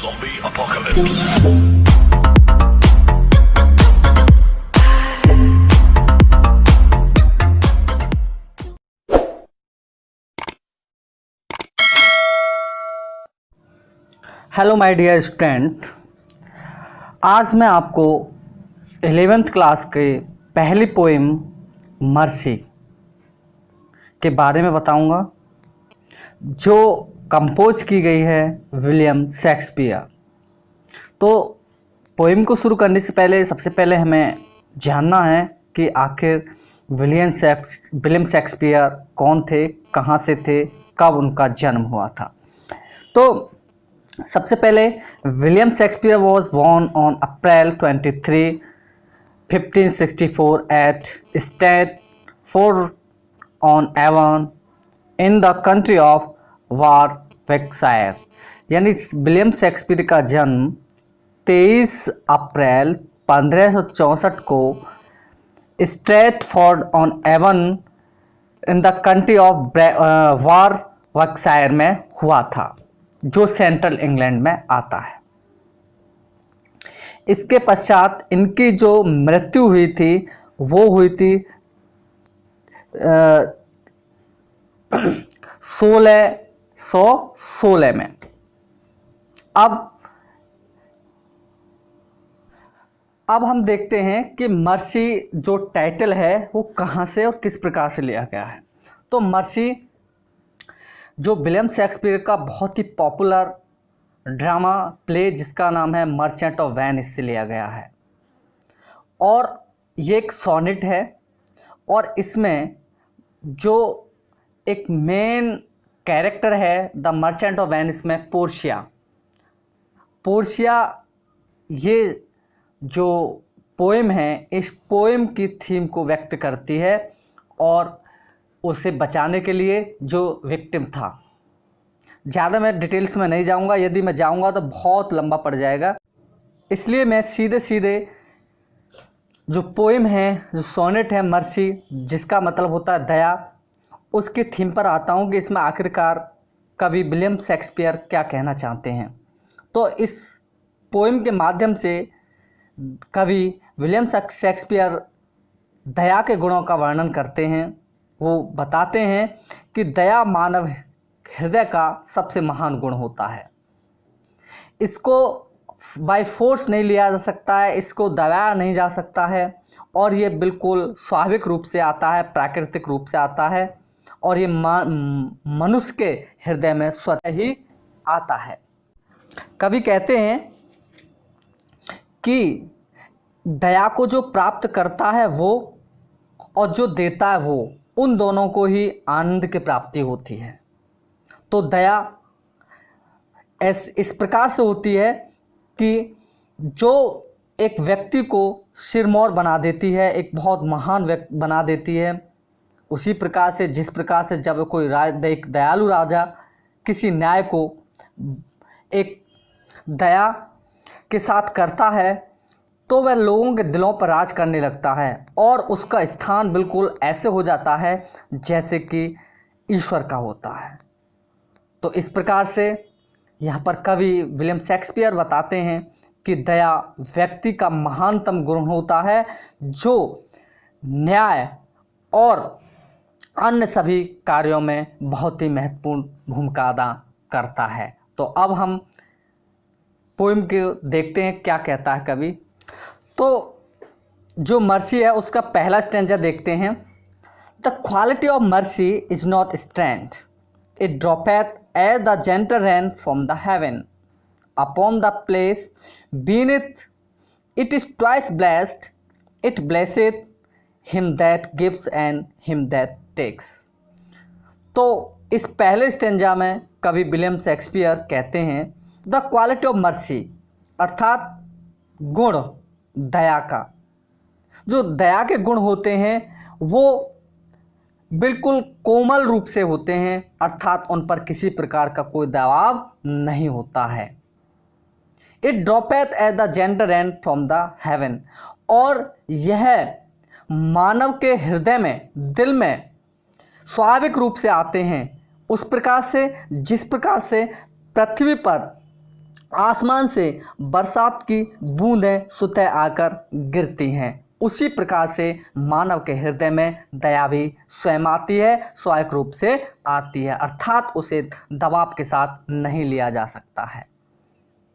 Zombie apocalypse. Hello my dear student, आज मैं आपको 11th क्लास के पहली पोएम मर्सी के बारे में बताऊंगा, जो कंपोज की गई है विलियम शेक्सपियर। तो पोएम को शुरू करने से पहले सबसे पहले हमें जानना है कि आखिर विलियम शेक्सपियर कौन थे, कहाँ से थे, कब उनका जन्म हुआ था। तो सबसे पहले William Shakespeare was born on April 23, 1564 at Stratford on Avon in the country of Warwickshire. यानी विलियम शेक्सपियर का जन्म 23 अप्रैल 1564 को Stratford on Avon in the country of Warwickshire में हुआ था, जो सेंट्रल इंग्लैंड में आता है। इसके पश्चात इनकी जो मृत्यु हुई थी वो हुई थी 1616 में। अब हम देखते हैं कि मर्सी जो टाइटल है वो कहाँ से और किस प्रकार से लिया गया है। तो मर्सी जो विलियम शेक्सपियर का बहुत ही पॉपुलर ड्रामा प्ले जिसका नाम है मर्चेंट ऑफ वेनिस से लिया गया है, और ये एक सोनेट है। और इसमें जो एक मेन कैरेक्टर है द मर्चेंट ऑफ वेनिस में पोर्शिया ये जो पोएम है इस पोएम की थीम को व्यक्त करती है, और उसे बचाने के लिए जो विक्टिम था। ज़्यादा मैं डिटेल्स में नहीं जाऊंगा, यदि मैं जाऊंगा तो बहुत लंबा पड़ जाएगा, इसलिए मैं सीधे जो पोएम है, जो सोनेट है मर्सी, जिसका मतलब होता है दया, उसकी थीम पर आता हूं कि इसमें आखिरकार कवि विलियम शेक्सपियर क्या कहना चाहते हैं। तो इस पोएम के माध्यम से कवि विलियम शेक्सपियर दया के गुणों का वर्णन करते हैं। वो बताते हैं कि दया मानव हृदय का सबसे महान गुण होता है। इसको बाय फोर्स नहीं लिया जा सकता है, इसको दबाया नहीं जा सकता है, और ये बिल्कुल स्वाभाविक रूप से आता है, प्राकृतिक रूप से आता है, और ये मनुष्य के हृदय में स्वतः ही आता है। कवि कहते हैं कि दया को जो प्राप्त करता है वो और जो देता है वो, उन दोनों को ही आनंद की प्राप्ति होती है। तो दया इस प्रकार से होती है कि जो एक व्यक्ति को सिरमौर बना देती है, एक बहुत महान व्यक्ति बना देती है। उसी प्रकार से जिस प्रकार से जब कोई एक दयालु राजा किसी न्याय को एक दया के साथ करता है तो वह लोगों के दिलों पर राज करने लगता है, और उसका स्थान बिल्कुल ऐसे हो जाता है जैसे कि ईश्वर का होता है। तो इस प्रकार से यहाँ पर कवि विलियम शेक्सपियर बताते हैं कि दया व्यक्ति का महानतम गुण होता है, जो न्याय और अन्य सभी कार्यों में बहुत ही महत्वपूर्ण भूमिका अदा करता है। तो अब हम पोएम के देखते हैं क्या कहता है कवि। तो जो मर्सी है उसका पहला स्टैंजा देखते हैं। The quality of mercy is not strength, it droppeth as the gentle rain from the heaven upon the place beneath it is twice blessed, it blesseth him that gives and him that takes। तो इस पहले stanza में कवि William Shakespeare कहते हैं the quality of mercy, अर्थात गुण दया का, जो दया के गुण होते हैं वो बिल्कुल कोमल रूप से होते हैं, अर्थात उन पर किसी प्रकार का कोई दबाव नहीं होता है। It droppeth as the gentle rain from the heaven, और यह मानव के हृदय में, दिल में स्वाभाविक रूप से आते हैं, उस प्रकार से जिस प्रकार से पृथ्वी पर आसमान से बरसात की बूंदें स्वतः आकर गिरती हैं, उसी प्रकार से मानव के हृदय में दया भी स्वयं आती है, स्वाभाविक रूप से आती है, अर्थात उसे दबाव के साथ नहीं लिया जा सकता है।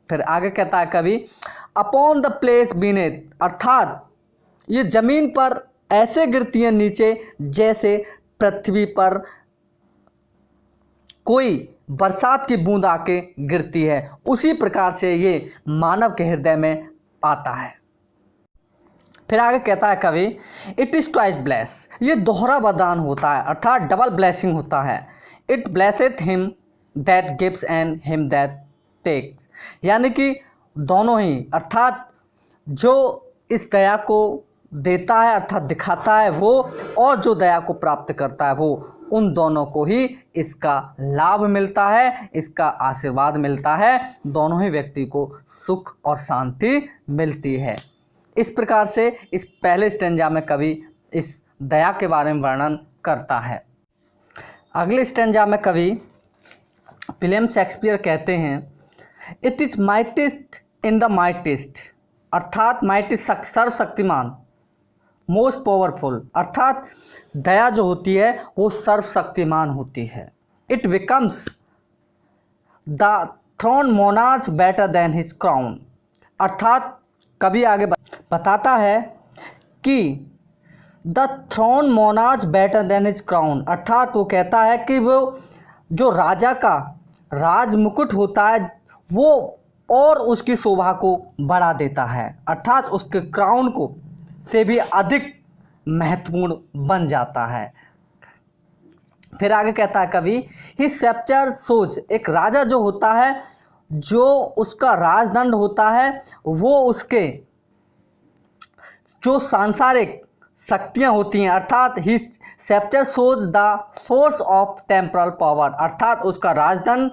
फिर आगे कहता है कवि, अपॉन द प्लेस बीनेथ, अर्थात ये जमीन पर ऐसे गिरती हैं नीचे जैसे पृथ्वी पर कोई बरसात की बूंद आके गिरती है, उसी प्रकार से ये मानव के हृदय में आता है। फिर आगे कहता है कवि, इट इज ट्वाइस ब्लेस, ये दोहरा वरदान होता है, अर्थात डबल ब्लेसिंग होता है। It blesseth him that gives and him that takes, यानी कि दोनों ही, अर्थात जो इस दया को देता है अर्थात दिखाता है वो, और जो दया को प्राप्त करता है वो, उन दोनों को ही इसका लाभ मिलता है, इसका आशीर्वाद मिलता है, दोनों ही व्यक्ति को सुख और शांति मिलती है। इस प्रकार से इस पहले स्टेंजा में कवि इस दया के बारे में वर्णन करता है। अगले स्टेंजा में कवि विलियम शेक्सपियर कहते हैं, it is mightiest in the mightiest, अर्थात माइटी सर्वशक्तिमान, मोस्ट पावरफुल, अर्थात दया जो होती है वो सर्वशक्तिमान होती है। It becomes the throne monarch better than his crown, अर्थात कभी आगे बताता है कि the throne monarch better than his crown, अर्थात वो कहता है कि वो जो राजा का राज मुकुट होता है वो और उसकी शोभा को बढ़ा देता है, अर्थात उसके क्राउन को से भी अधिक महत्वपूर्ण बन जाता है। फिर आगे कहता है कवि, ही सेप्चर सोच, एक राजा जो होता है, जो उसका राजदंड होता है, वो उसके जो सांसारिक शक्तियाँ होती हैं, अर्थात his sceptre shows the force of temporal power, अर्थात उसका राजदंड,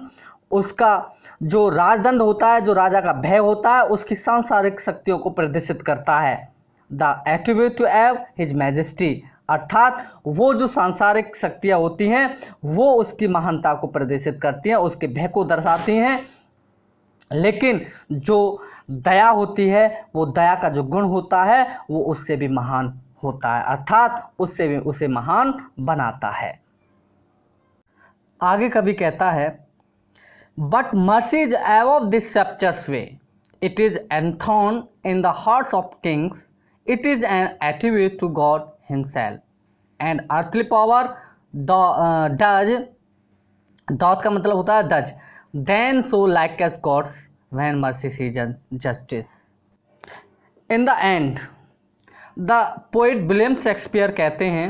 उसका जो राजदंड होता है, जो राजा का भय होता है, उसकी सांसारिक शक्तियों को प्रदर्शित करता है। The attribute to have his majesty, अर्थात वो जो सांसारिक शक्तियाँ होती हैं वो उसकी महानता को प्रदर्शित करती हैं, उसके भय को दर्शाती हैं, लेकिन जो दया होती है वो दया का जो गुण होता है वो उससे भी महान होता है, अर्थात उससे भी उसे महान बनाता है। आगे कभी कहता है, but mercy is above this sceptred sway, it is enthroned in the hearts of kings, it is an attribute to God himself, and earthly power does, doth का मतलब होता है does, then show like as God's when mercy seasons justice. In the end the poet William Shakespeare कहते हैं,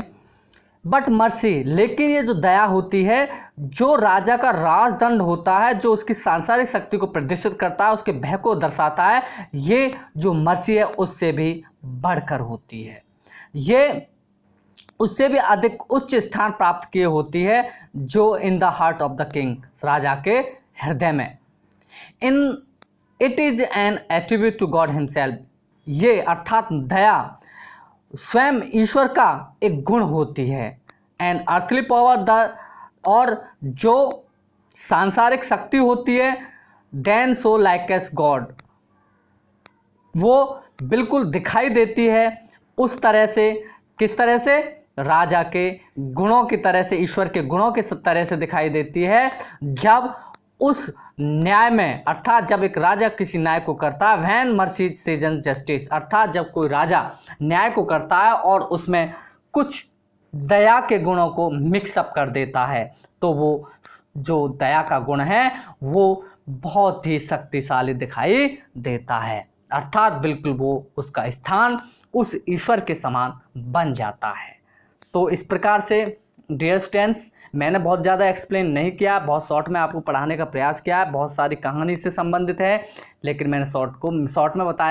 but mercy, लेकिन ये जो दया होती है, जो राजा का राजदंड होता है, जो उसकी सांसारिक शक्ति को प्रदर्शित करता है, उसके भय को दर्शाता है, ये जो मर्सी है उससे भी बढ़कर होती है, ये उससे भी अधिक उच्च स्थान प्राप्त किए होती है, जो in the heart of the king, राजा के हृदय में। In it is an attribute to God himself, ये अर्थात दया स्वयं ईश्वर का एक गुण होती है। एंड अर्थली पावर द, और जो सांसारिक शक्ति होती है, then show likest God, वो बिल्कुल दिखाई देती है उस तरह से, किस तरह से, राजा के गुणों की तरह से, ईश्वर के गुणों की तरह से दिखाई देती है, जब उस न्याय में, अर्थात जब एक राजा किसी न्याय को करता है, व्हेन मर्सी सीजन जस्टिस, अर्थात जब कोई राजा न्याय को करता है और उसमें कुछ दया के गुणों को मिक्सअप कर देता है, तो वो जो दया का गुण है वो बहुत ही शक्तिशाली दिखाई देता है, अर्थात बिल्कुल वो उसका स्थान उस ईश्वर के समान बन जाता है। तो इस प्रकार से डियर स्टूडेंट्स, मैंने बहुत ज़्यादा एक्सप्लेन नहीं किया, बहुत शॉर्ट में आपको पढ़ाने का प्रयास किया है, बहुत सारी कहानी से संबंधित है, लेकिन मैंने शॉर्ट में बताया।